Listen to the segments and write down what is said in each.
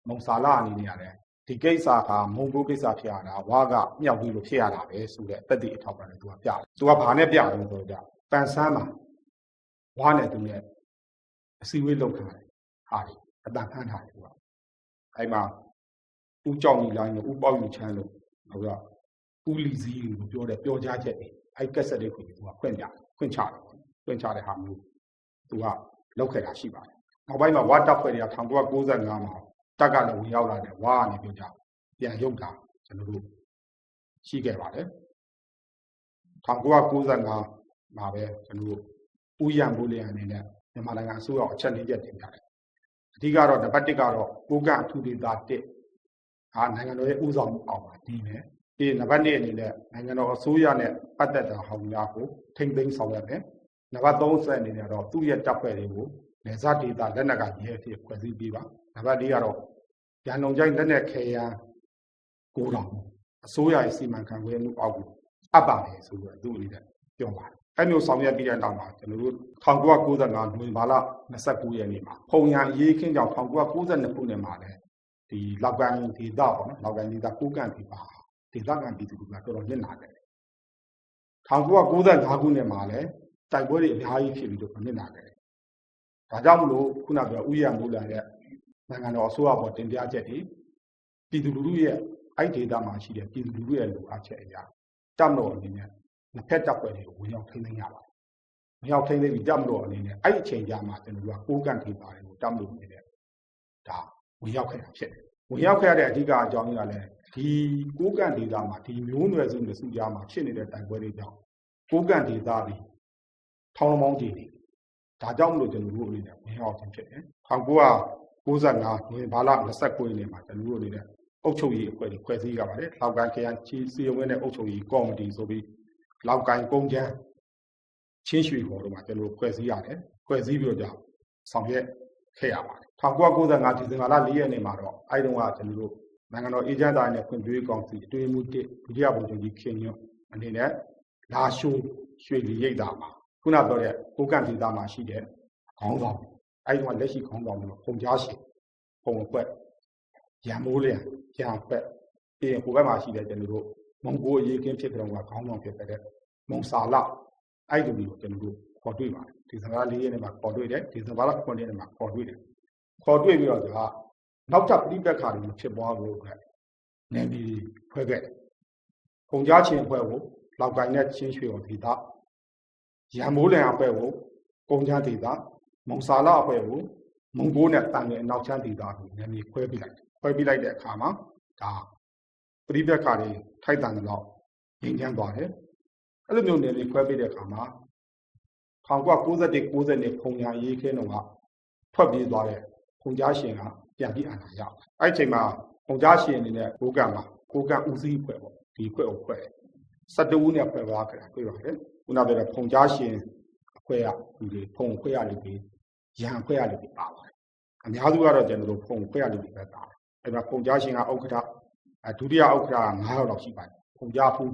မုံစာလာအနေနဲ့ရတယ်ဒီကိစ္စကမုံကိုကိစ္စဖြစ်ရတာဝါကမြောက်ပြီးလို့ဖြစ်ရတာပဲဆိုတဲ့တက်တဲ့အထောက်အပံ့နဲ့သူကပြတယ်သူကဘာနဲ့ပြတယ်ဆိုတော့ပန်ဆန်းမှာဝါနဲ့သူနဲ့အစည်းအဝေးလုပ်ထားတယ်ဟာဒီအတန်ခန့်ထားတယ်သူကအဲ့မှာဦးကြောင်ကြီးလိုင်းလို့ဦးပေါက်ယူချမ်းလို့ဟုတ်ကဦးလီစည်းလို့ပြောတဲ့ပြောကြားချက်တွေအဲ့ကက်ဆက်တွေကိုသူကဖွင့်ချတယ်ဖွင့်ချတဲ့ဟာမျိုးသူကလောက်ခဲ့တာရှိပါတယ်နောက်ပိုင်းမှာဝါတပ်ဖွဲ့တွေက1995မှာတက်ကလည်းဝင်ရောက်လာတယ်ဝါကနေပြောကြပြန်ရုပ်တာကျွန်တော်တို့ရှိခဲ့ပါတယ်1995မှာပဲကျွန်တော်တို့ဦးရံမိုးလျံအနေနဲ့မြန်မာနိုင်ငံအစိုးရအချက်၄ချက်တင်ပြတယ်အဓိကတော့နံပါတ်1ကတော့ကိုကန့်အထူးဒေသ1နိုင်ငံတော်ရဲ့ဥဆောင်မှုအောင်ပါဒီမယ်ဒီနံပါတ်2အနေနဲ့နိုင်ငံတော်အစိုးရနဲ့ပတ်သက်တာဟောင်းများကိုထိမ့်သိမ်းဆောင်ရွက်မယ်နံပါတ်3ဆက်အနေနဲ့တော့သူ့ရဲ့တပ်ဖွဲ့တွေကိုနေစားဒေသလက်နက်ကရဲအဖြစ်ဖွဲ့စည်းပေးပါနံပါတ်4ကတော့ရန်ကုန်ကျိုင်းလက်နက်ခဲယမ်းကိုတော်အစိုးရရဲ့စီမံခန့်ခွဲမှုအောက်ကိုအပ်ပါမယ်ဆိုတော့သူ့အနေနဲ့ပြောပါတယ်အဲ့မျိုးဆောင်ရွက်ပြီးတဲ့နောက်မှာကျွန်တော်တို့1995နိုဝင်ဘာလ29ရက်နေ့မှာဖုံရံအရေးခင်းကြောင့်1992ခုနှစ်မှာလည်းဒီလောက်ကန်ဒေသပေါ့နော်လောက်ကန်ဒေသကိုကန့်ဒေသဒေသခံပြည်သူတွေကတော်တော်ညှဉ်းလာတယ်1995ခုနှစ်မှာလည်းတိုက်ပွဲတွေအများကြီးဖြစ်ပြီးတော့ညှဉ်းလာတယ်ဒါကြောင့်မလို့ခုနကပြောဥယျာဉ်မိုးလံရဲ့နိုင်ငံတော်အစိုးရပေါ်တင်ပြချက်တွေပြည်သူလူထုရဲ့အဲ့ဒေသမှာရှိတဲ့ပြည်သူလူထုရဲ့လိုအပ်ချက်အရာတပ်မတော်အနေနဲ့နှစ်ဖက်တပ်ဖွဲ့တွေကိုဝင်ရောက်ထိန်းသိမ်းရပါတယ်။ဝင်ရောက်ထိန်းသိမ်းပြီးတပ်မတော်အနေနဲ့အဲ့အချိန်ကြာမှကျွန်တော်တို့ကကိုးကန့်ဒေသတွေကိုတပ်မတော်အနေနဲ့ဒါဝင်ရောက်ခဲ့တာဖြစ်တယ်။ဝင်ရောက်ခဲ့တဲ့အဓိကအကြောင်းကလည်းဒီကိုးကန့်ဒေသမှာဒီမျိုးနွယ်စုနဲ့စုကြားမှာဖြစ်နေတဲ့တိုက်ပွဲတွေကြောင့်ကိုးကန့်ဒေသတွေထောင်းပေါင်းကြီးနေဒါကြောင့်မလို့ကျွန်တော်တို့အနေနဲ့ဝင်ရောက်ခြင်းဖြစ်တယ်။1995နိုဝင်ဘာလ29ရက်နေ့မှာကျွန်တော်တို့အနေနဲ့အုပ်ချုပ်ရေးအဖွဲ့တွေဖွဲ့စည်းကြပါတယ်။လောက်ကိုင်းခရိုင်စီယုံနဲ့အုပ်ချုပ်ရေးကော်မတီဆိုပြီးလောက်ကိုင်းကုန်းချမ်းချင်းရွှေဟော်တို့မှာကျွန်တော်တို့ဖွဲ့စည်းရတယ်။ဖွဲ့စည်းပြီးတော့ဆောင်ရွက်ခဲ့ရပါတယ်။1995ဒီဇင်ဘာလ4ရက်နေ့မှာတော့အဲ့တုန်းကကျွန်တော်တို့နိုင်ငံတော်အေဂျင့်တိုင်းနဲ့ဖွံ့ဖြိုးရေးကောင်စီအတွင်းမှု1ဒုတိယဗိုလ်ချုပ်ကြီးခင်ညွန့်အနေနဲ့လာရှိုးရွှေလီရိပ်သာမှာခုနပြောတဲ့ကိုကန့်ဒေသမှာရှိတဲ့ခေါင်းဆောင်အဲ့ဒီမှာလက်ရှိခေါင်းဆောင်တို့ပုံကြားရှင်ပုံအဖွဲ့ရံမိုးလျံရံဖက်ပြီးရင်ဟိုဘက်မှာရှိတဲ့ကျွန်တော်တို့မုံကိုအရေးကင်းဖြစ်တဲ့ကောင်ကခေါင်းဆောင်ဖြစ်တဲ့မုံစာလအဲ့ဒီလိုကျွန်တော်တို့ခေါ်တွေ့ပါတယ်ဒီဇင်ဘာလ4ရက်နေ့မှာခေါ်တွေ့တယ်ဒီဇင်ဘာလ9ရက်နေ့မှာခေါ်တွေ့တယ်ခေါ်တွေ့ပြီးတော့ဒါနောက်ထပ်ပြိပက္ခတွေဖြစ်ပွားဖို့အတွက်နေပြီးဖွဲ့ခဲ့ပုံကြားချင်းအဖွဲ့ကိုလောက်ကိုင်းနဲ့ချင်းရွှေတော်ဒေသရံမိုးလျံအဖွဲ့ကိုပုံချမ်းဒေသမုံစာလအဖွဲ့ကိုမုံကိုနဲ့တန်ငယ်နောက်ချမ်းဒေသကိုနေပြီးခွဲပြီးလိုက်တဲ့အခါမှာဒါပြိပက္ခတွေထိုက်တန်တော့ငြိမ်းချမ်းသွားတယ်အဲ့လိုမျိုးနေပြီးခွဲပြီးတဲ့အခါမှာ1991 90ခုညာရေးခင်းတော့ကထွက်ပြေးသွားတဲ့ခုံကြားရှင်ကပြန်ပြီးအာဏာရအဲ့ချိန်မှာခုံကြားရှင်အနေနဲ့ကိုကန့်ဦးစီးအဖွဲ့ပေါ့ဒီအဖွဲ့ကိုဖွဲ့17ဦးနဲ့ဖွဲ့သွားကြတာတွေ့ပါတယ်ခုနပြောတဲ့ခုံကြားရှင်အဖွဲ့ကလူတွေဖုံဖွဲ့ရလူတွေရန်ဖွဲ့ရလူတွေပါပါတယ်အများစုကတော့ကျွန်တော်တို့ဖုံဖွဲ့ရလူတွေပဲတာအဲ့မှာခုံကြားရှင်ကဥက္ကဋ္ဌဒုတိယဥက္ကဋ္ဌက9ယောက်လောက်ရှိပါတယ်ခုံကြားဖူး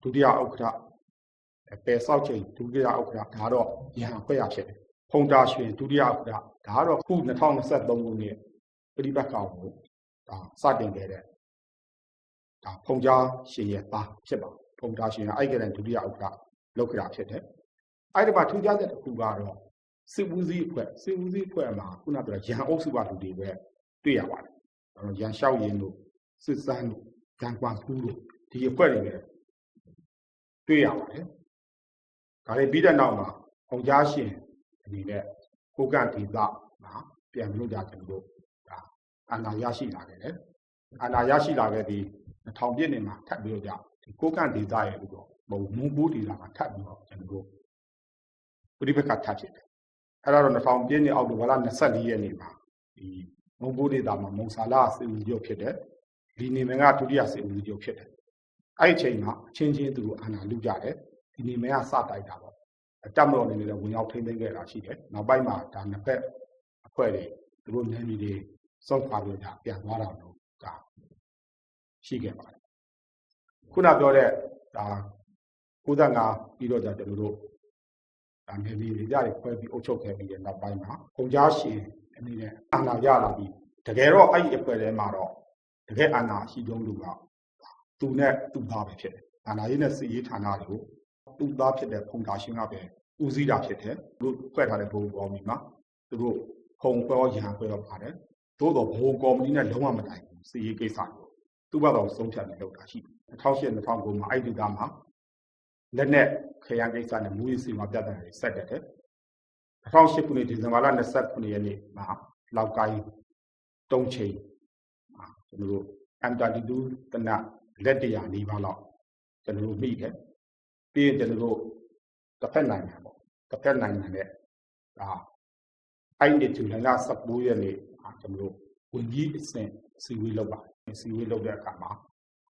ဒုတိယဥက္ကဋ္ဌပယ်ဆောက်ချိန်ဒုတိယဥက္ကဋ္ဌဒါတော့ရန်ဖွဲ့ရဖြစ်တယ်ဖုံတာရွှင်ဒုတိယဥက္ကဋ္ဌဒါကတော့ခု2023ခုနှစ်ပြိပက္ခကိုဒါစတင်ခဲ့တဲ့ဒါဖုံကြားရှင်ရဲ့သားဖြစ်ပါဖုံတာရှင်ကအဲ့ကလေးဒုတိယဥက္ကဋ္ဌလုပ်ကြတာဖြစ်တယ်အဲ့ဒီမှာထူးခြားတဲ့တစ်ခုကတော့စစ်ဦးစီးအဖွဲ့မှာခုနကပြောရန်အုပ်စုကလူတွေပဲတွေ့ရပါတယ်ရန်လျှောက်ရင်တို့စစ်စမ်းတို့ရန်ကွမ်ဖူးတို့ဒီအဖွဲ့တွေပဲတွေ့ရပါတယ်ဒါလည်းပြီးတဲ့နောက်မှာဖုံကြားရှင်အနေနဲ့ကိုကန့်ဒေသမှာပြန်ပြီးတော့ကျွန်တော်တို့ဒါအာဏာရရှိလာခဲ့တယ်အာဏာရရှိလာခဲ့ပြီး2000ပြည့်နှစ်မှာထပ်ပြီးတော့ဒီကိုကန့်ဒေသရဲ့ပြီးတော့မုံဘူးဒေသမှာထပ်ပြီးတော့ကျွန်တော်တို့ပြိပက္ခထပ်ဖြစ်တယ်အဲ့တော့2000ပြည့်နှစ်အောက်တိုဘာလ24ရက်နေ့မှာဒီမုံဘူးဒေသမှာမုံစာလာစစ်ဦးချုပ်ဖြစ်တယ်ဒီနေမင်းကဒုတိယစစ်ဦးချုပ်ဖြစ်တယ်အဲ့ဒီအချိန်မှာအချင်းချင်းသူတို့အာဏာလုကြတယ်ဒီနေမင်းကစတိုက်တာပေါ့တပ်မတော်အနေနဲ့လည်းဝင်ရောက်ထိန်းသိမ်းခဲ့တာရှိတယ်နောက်ပိုင်းမှာဒါနှစ်ဖက်အဖွဲ့တွေသူတို့နယ်မြေတွေစောက်ခွာပြီးတော့ပြန်သွားတာလို့ဒါရှိခဲ့ပါတယ်ခုနပြောတဲ့ဒါ95ပြီးတော့ကျွန်တော်တို့ဒါနယ်မြေတွေကြတွေခွဲပြီးအုပ်ချုပ်ခဲ့ပြီးတဲ့နောက်ပိုင်းမှာပုံကြားရှင်အနေနဲ့အာဏာရလာပြီး တကယ်တော့အဲ့ဒီအဖွဲ့ထဲမှာတော့တကယ်အာဏာရှိဆုံးလူကသူနဲ့သူ့သားပဲဖြစ်တယ်အာဏာရေးနဲ့စစ်ရေးဌာနတွေကိုသူ့သားဖြစ်တဲ့ဖုန်တာရှင်ကပဲဦးစီးတာဖြစ်တယ်သူတို့ဖွဲ့ထားတဲ့ဘုံကော်မတီမှာသူတို့ဖုံဖွဲ့ရဟန်းဖွဲ့တော့ပါတယ်သို့တော့ဘုံကော်မတီနဲ့လုံးဝမတိုင်ဘူးစစ်ရေးကိစ္စကိုသူ့ဘက်တော့ဆုံးဖြတ်နေလောက်တာရှိတယ်2008 2009မှာအဲ့ဒီဒေသမှာလက်နဲ့ခရမ်းကိစ္စနဲ့မူရေးစီမံပြဿနာတွေဆက်တက်တယ်2008ခုနှစ်ဒီဇင်ဘာလ29ရက်နေ့မှာလောက်ကိုင်းတုံးချိန်ကျွန်တော်တို့ M32 တနက်လက်တရာနီးပါးလောက်ကျွန်တော်တို့မိတယ်ပြီးရင်ကျွန်တော်တို့တစ်ဖက်နိုင်ငံပေါ့တစ်ဖက်နိုင်ငံနဲ့ဒါအဲ့ဒီဇူလိုင်လ19ရက်နေ့ကျွန်တော်တို့ဝန်ကြီးအဆင့်စီဝေးလုပ်ပါတယ်စီဝေးလုပ်တဲ့အခါမှာ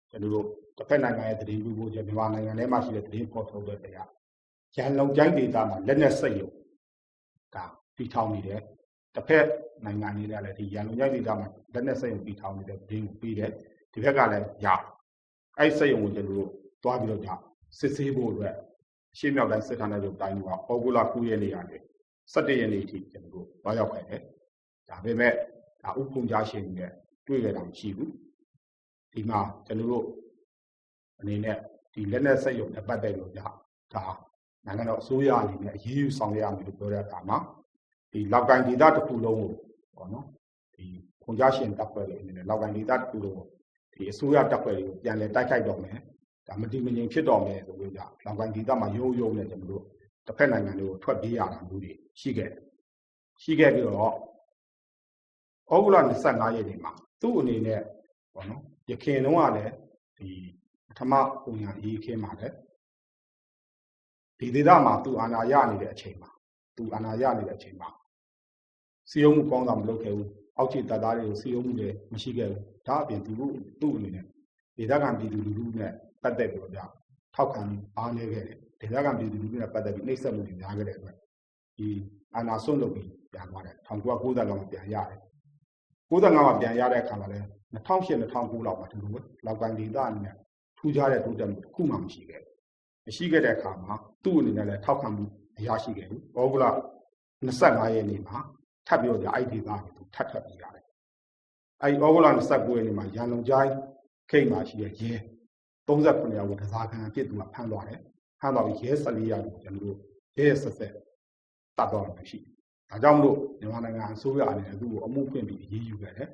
ကျွန်တော်တို့တစ်ဖက်နိုင်ငံရဲ့တည်င်းဖို့မြန်မာနိုင်ငံထဲမှာရှိတဲ့တည်င်းပေါ်ထုတ်တဲ့တရားရန်လုံကျိုင်းဒေသမှာလက်နက်စိတ်ရုံဒါတီထောင်နေတယ်တစ်ဖက်နိုင်ငံတွေလည်းဒီရန်လုံကျိုင်းဒေသမှာလက်နက်စိတ်ရုံတီထောင်နေတဲ့တည်င်းကိုပြီးတယ်ဒီဘက်ကလည်းရအဲ့စိတ်ရုံကိုကျွန်တော်တို့တွားပြီးတော့ကြာစစ်ဆေးဖို့အတွက်ရှေ့မြောက်တိုင်းစစ်ဌာနချုပ်တိုင်းကဩဂုတ်လ9ရက်နေ့ကနေ17ရက်နေ့အထိကျွန်တော်တို့တွားရောက်ခဲ့တယ်ဒါပေမဲ့ဒါဥပုံကြားရှင်နဲ့တွေ့ကြတာမရှိဘူးဒီမှာကျွန်တော်တို့အနေနဲ့ဒီလက်နက်စိတ်ရုံနဲ့ပတ်သက်လို့ကြာဒါနိုင်ငံတော်အစိုးရအနေနဲ့အရေးယူဆောင်ရွက်ရမယ်လို့ပြောတဲ့အခါမှာဒီလောက်ကိုင်းဒေသတစ်ခုလုံးကိုပေါ့နော်ဒီပုံကြားရှင်တပ်ဖွဲ့တွေအနေနဲ့လောက်ကိုင်းဒေသတစ်ခုလုံးကိုဒီအစိုးရတပ်ဖွဲ့တွေကိုပြန်လည်တိုက်ခိုက်တော့မယ်ဒါမတည်မငြိမ်ဖြစ်တော့မယ်ဆိုလို့ကြာလောက်ကိုင်းဒေသမှာရိုးရိုးနဲ့ကျွန်တော်တို့တစ်ဖက်နိုင်ငံတွေကိုထွက်ပြေးရတာမျိုးတွေရှိခဲ့ပြီးတော့ဩဂုတ်လ25ရက်နေ့မှာသူ့အနေနဲ့ပေါ့နော်ရခင်တုန်းကလည်းဒီပထမပုံရရေးခင်းမှာလည်းဒီဒေသမှာသူအာဏာရနေတဲ့အချိန်မှာစီယုံမှုကောင်းတာမလုပ်ခဲ့ဘူးအောက်ခြေတပ်သားတွေကိုစီယုံမှုလည်းမရှိခဲ့ဘူးဒါအပြင်သူ့အနေနဲ့ဒေသခံပြည်သူလူထုနဲ့ပတ်သက်ပြီးတော့ထောက်ခံအားနည်းခဲ့တယ်ဒေသခံပြည်သူလူထုနဲ့ပတ်သက်ပြီးနှိပ်စက်မှုတွေများခဲ့တဲ့အတွက်ဒီအာဏာစွန့်လုပ်ပြီးပြန်သွားတယ်1990လောက်မှာပြန်ရတယ်95မှာပြန်ရတဲ့အခါမှာလည်း2008 2009လောက်မှာဒီလိုပဲလောက်ကိုင်းဒေသအနေနဲ့ထူးခြားတဲ့တိုးတက်မှုတစ်ခုမှမရှိခဲ့တဲ့အခါမှာသူ့အနေနဲ့လည်းထောက်ခံမှုမရရှိခဲ့ဘူးဩဂုတ်လ25ရက်နေ့မှာထပ်ပြီးတော့အဲ့ဒီဒေသကိုသူထပ်ပြီးရတယ်အဲ့ဩဂုတ်လ29ရက်နေ့မှာရန်လုံကျိုင်းခိတ်မှာရှိတဲ့ရဲ39ယောက်ကိုတစားခံအဖြစ်သူကဖမ်းသွားတယ်ဖမ်းသွားပြီးရဲ14ယောက်ကိုကျွန်တော်တို့ရဲဆက်တတ်တော့မှရှိဒါကြောင့်မလို့မြန်မာနိုင်ငံအစိုးရအနေနဲ့သူ့ကိုအမှုဖွင့်ပြီးအရေးယူခဲ့တယ်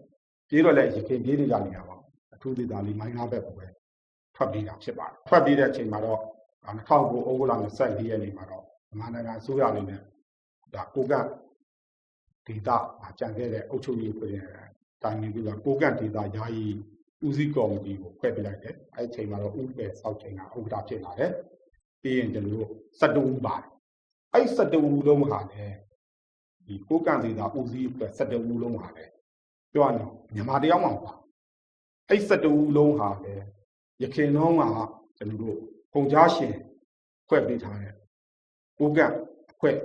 ပြေးတော့လည်းရခိုင်ပြေးနေကြနေတာပါအထူးဒေသလေးမိုင်းသားဘက်ကိုပဲထွက်ပြေးတာဖြစ်ပါတယ်ထွက်ပြေးတဲ့အချိန်မှာတော့2009ဩဂုတ်လ24ရက်နေ့မှာတော့မြန်မာနိုင်ငံအစိုးရအနေနဲ့ဒါကိုကန့်ဒေသမှာကြံခဲ့တဲ့အုပ်ချုပ်ရေးဖွဲ့တဲ့တိုင်းပြည်ကကိုကန့်ဒေသယာယီဦးစီးကော်မတီကိုဖွဲ့ပြလိုက်တယ်အဲ့ဒီအချိန်မှာတော့ဥပဒေစောက်ချိန်ကဥက္ကဋ္ဌဖြစ်လာတယ်ပြီးရင်ကျွန်တော်တို့12ဦးပါတယ်အဲ့12ဦးလုံးဟာလည်းဒီကိုကန့်ဒေသဦးစီးဖွဲ့12ဦးလုံးဟာလည်းပြောရရင်မြန်မာတယောက်မှမပါအဲ့12ဦးလုံးဟာလည်းရခင်တော့ကကျွန်တော်တို့ပုံကြားရှင်ဖွဲ့ပေးထားတဲ့ကိုကန့်အဖွဲ့က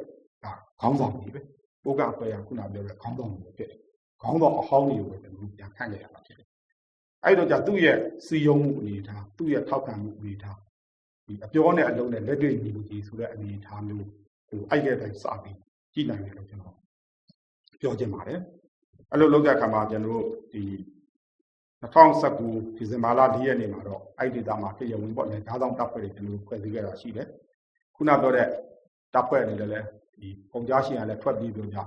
ခေါင်းဆောင်ကြီးပဲကိုကန့်အဖွဲ့ကခုနပြောတဲ့ခေါင်းဆောင်ကြီးဖြစ်တယ်ခေါင်းဆောင်အဟောင်းတွေကိုကျွန်တော်တို့ပြန်ခန့်ခဲ့ရတာဖြစ်တယ်အဲ့တော့じゃသူ့ရဲ့စီယုံမှုအနေထားသူ့ရဲ့ထောက်ခံမှုအနေထားဒီအပြောနဲ့အလုံးနဲ့လက်တွေ့ညီမှုကြီးဆိုတဲ့အနေထားမျိုးဟိုအဲ့တဲ့တိုင်းစပြီးကြည့်နိုင်တယ်လို့ကျွန်တော်ပြောချင်ပါတယ်အဲ့လိုလုပ်တဲ့အခါမှာကျွန်တော်တို့ဒီ2019ဒီဇင်ဘာလ4ရက်နေ့မှာတော့အဲ့ဒီဒေသမှာပြည်ဝင်ပေါ့လေဓာတ်ဆောင်တပ်ဖွဲ့တွေကျွန်တော်တို့ဖွဲ့စည်းခဲ့တာရှိတယ်ခုနပြောတဲ့တပ်ဖွဲ့တွေလည်းဒီပုံကြားရှင်ကလည်းထွက်ပြေးပြောကြ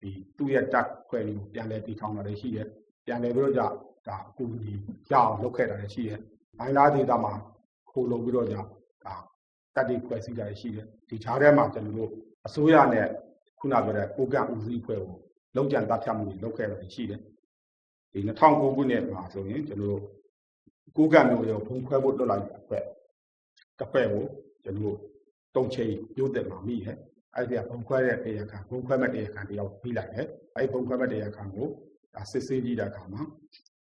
ဒီသူ့ရဲ့တပ်ဖွဲ့တွေကိုပြန်လည်တည်ထောင်တာလည်းရှိတယ်ပြန်လည်ပြောကြဒါအကူအညီရအောင်လုပ်ခဲ့တာလည်းရှိတယ်။မိုင်းလားဒေသမှာခိုးလုံပြီးတော့ဒါတပ်တွေဖွဲ့စည်းတာလည်းရှိတယ်။ဒီခြားထဲမှာကျွန်တော်တို့အစိုးရနဲ့ခုနပြောတဲ့ကိုကန့်ဦးစီးဖွဲ့ကိုလုံခြံတပ်ဖြတ်မှုတွေလုပ်ခဲ့တာရှိတယ်။ဒီ2009ခုနှစ်မှာဆိုရင်ကျွန်တော်တို့ကိုကန့်မျိုးရောဘုံခွဲဖို့လွတ်လိုက်တဲ့အဖွဲ့တစ်ဖွဲ့ကိုကျွန်တော်တို့တုံချိန်ရုပ်သက်မှာမိတယ်။အဲ့ဒီကဘုံခွဲတဲ့တရားခံဘုံခွဲမဲ့တရားခံတယောက်ပြီးလိုက်တယ်။အဲ့ဘုံခွဲမဲ့တရားခံကိုစစ်ဆေးကြည့်တဲ့အခါမှာ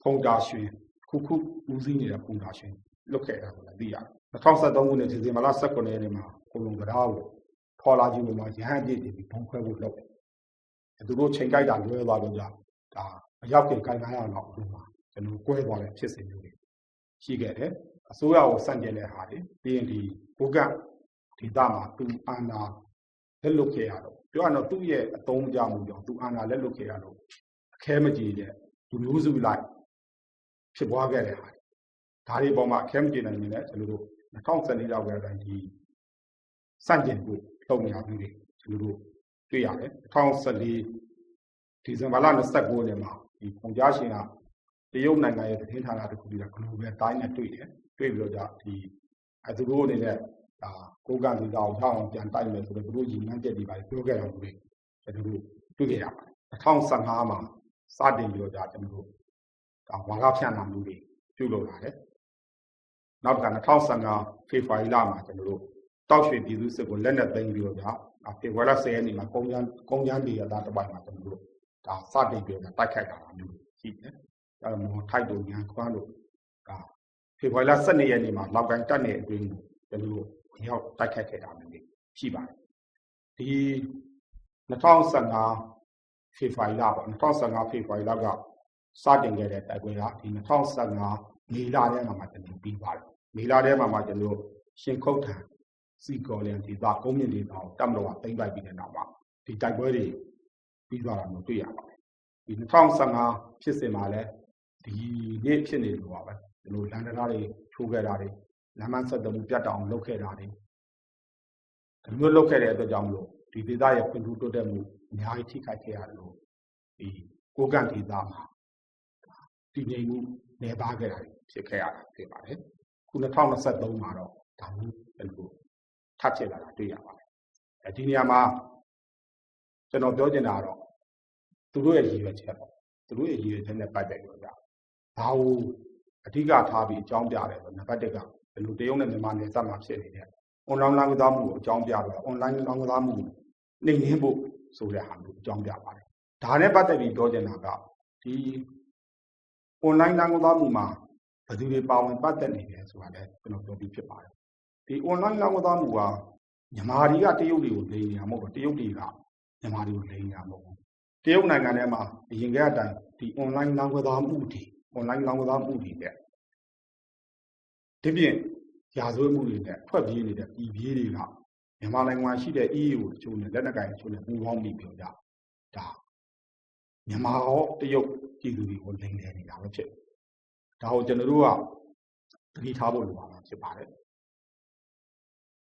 ဖုန်တာရွှင်ခုဦးစီးနေတဲ့ဖုန်တာရွှင်လွတ်ခဲ့တာကိုလည်းသိရတယ်2013ခုနှစ်ဒီဇင်ဘာလ19ရက်နေ့မှာကိုလုံကရားကိုခေါ်လာကြည့်လို့မှရဟန်းပြည့်ပြီးဘုံခွဲဖို့လုပ်တယ်သူတို့ချိန်ကြိုက်တာလွဲသွားတော့ကြာဒါအရောက်ခင်ခိုင်ခိုင်ရအောင်လို့မှာကျွန်တော်ကွဲသွားတဲ့ဖြစ်စဉ်မျိုးတွေရှိခဲ့တယ်အစိုးရကိုစန့်ကျင်တဲ့ဟာတွေပြီးရင်ဒီဘုကန့်ဒေသမှာသူအာဏာလက်လွတ်ခဲ့ရတော့ပြောရတော့သူ့ရဲ့အသုံးကြမှုကြောင့်သူအာဏာလက်လွတ်ခဲ့ရတော့အခဲမကြီးတဲ့ လူမျိုးစုလိုက်ဖြစ်ပွားခဲ့တဲ့ဟာဒါတွေပေါ်မှာအခဲမကျေနိုင်နေတယ်ကျွန်တော်တို့2014လောက်ကတိုင်းဒီစန့်ကျင်ဖို့လုပ်နေရပြီလေကျွန်တော်တို့တွေ့ရတယ်2014ဒီဇင်ဘာလ29ရက်မှာဒီပုံကြားရှင်ကတရုတ်နိုင်ငံရဲ့သတင်းဌာနတစ်ခုပြီးတော့ Global Time နဲ့တွေ့တယ်တွေ့ပြီးတော့ဒီသူတို့အနေနဲ့ဒါကိုကန့်ဒေသကိုထောက်အောင်ပြန်တိုက်မယ်ဆိုတော့သူတို့ညီမှန်းချက်တွေပါပြောခဲ့တာမျိုးတွေကျွန်တော်တို့တွေ့ခဲ့ရပါတယ်2015မှာစတင်ပြီးတော့ကျွန်တော်တို့ဒါဝါကဖြန့်လာမှုတွေပြုလုပ်လာတယ်နောက်တစ်ခါ2015ဖေဖော်ဝါရီလမှာကျွန်တော်တို့တောက်ရွှေပြည်သူစစ်ကိုလက်နက်သိမ်းပြီးတော့ဖေဖော်ဝါရီလ10ရက်နေ့မှာကုန်းချမ်းဒေသတစ်ပိုင်းမှာကျွန်တော်တို့ဒါစတင်ပြီးတော့တိုက်ခိုက်တာမျိုးရှိတယ်အဲတော့မော်ထိုက်တို့ညာခွန်းတို့ဒါဖေဖော်ဝါရီလ12ရက်နေ့မှာလောက်ကိုင်းတက်နေအတွင်းကိုကျွန်တော်တို့ရောက်တိုက်ခိုက်ခဲ့တာမျိုးရှိပါတယ်ဒီ2015ဖေဖော်ဝါရီလပေါ့2015ဖေဖော်ဝါရီလကစတင်ခဲ့တဲ့တိုက်ပွဲကဒီ2015မေလထဲမှာကျွန်တော်ပြီးပါတယ်မေလထဲမှာကျွန်တော်ရှင်ခုတ်ထံစီကော်လန်ဒေသကုန်းမြင့်ဒေသကိုတပ်မတော်ကသိမ်းပိုက်ပြီးတဲ့နောက်မှာဒီတိုက်ပွဲတွေပြီးသွားတာမျိုးတွေ့ရပါတယ်ဒီ2015ဖြစ်စဉ်မှာလည်းဒီနေ့ဖြစ်နေလို့ပါပဲကျွန်တော်လန်ဒနာတွေချိုးခဲ့တာတွေလမ်းမဆက်သွယ်မှုပြတ်တောင်လုပ်ခဲ့တာတွေဒီလိုလုပ်ခဲ့တဲ့အတွက်ကြောင့်မလို့ဒီဒေသရဲ့ဖွံ့ဖြိုးတိုးတက်မှုအများကြီးထိခိုက်ခဲ့ရတယ်လို့ဒီကိုကန့်ဒေသမှာတည်ငြိမ်မှုနေပါခဲ့တာဖြစ်ခဲ့ရတာဖြစ်ပါတယ်ခု2023မှာတော့ဒါမျိုးကျွန်တော်ထပ်ဖြစ်လာတာတွေ့ရပါတယ်ဒီနေရာမှာကျွန်တော်ပြောချင်တာကတော့သူတို့ရဲ့ရည်ရွယ်ချက်ပေါ့သူတို့ရဲ့ရည်ရွယ်ချက်နဲ့ပတ်သက်ပြီးတော့ဒါကိုအဓိကထားပြီးအကြောင်းပြတယ်ဆိုနံပါတ်1ကဘယ်လိုတရုတ်နဲ့မြန်မာနယ်စပ်မှာဖြစ်နေတဲ့ online လောင်းကစားမှုကိုအကြောင်းပြတော့ online လောင်းကစားမှုနှိမ်နင်းဖို့ဆိုတဲ့ဟာမျိုးအကြောင်းပြပါတယ်ဒါနဲ့ပတ်သက်ပြီးပြောချင်တာကဒီ online လောင်းကစားမှုမှာဘယ်သူတွေပါဝင်ပတ်သက်နေတယ်ဆိုတာလည်းကျွန်တော်ပြောပြီးဖြစ်ပါတယ်ဒီ online လောင်းကစားမှုကမြန်မာတွေကတရုတ်တွေကိုလိမ်နေတာမဟုတ်ဘူးတရုတ်တွေကမြန်မာတွေကိုလိမ်နေတာမဟုတ်ဘူးတရုတ်နိုင်ငံထဲမှာအရင်ကအတိုင်းဒီ online လောင်းကစားမှုတွေ online လောင်းကစားမှုတွေတဲ့ဒီပြင်ရာဇဝတ်မှုတွေနဲ့ထွက်ပြေးနေတဲ့ပြည်ပြေးတွေကမြန်မာနိုင်ငံမှာရှိတဲ့ EU အချို့နဲ့လက်နက်ကိုင်အချို့နဲ့ပူးပေါင်းပြီးပြောကြဒါမြန်မာရောတရုတ်ပြည်သူတွေကိုလိမ်လည်နေတာပဲဖြစ်ဒါကိုကျွန်တော်တို့ကသတိထားဖို့လိုပါမှာဖြစ်ပါတယ်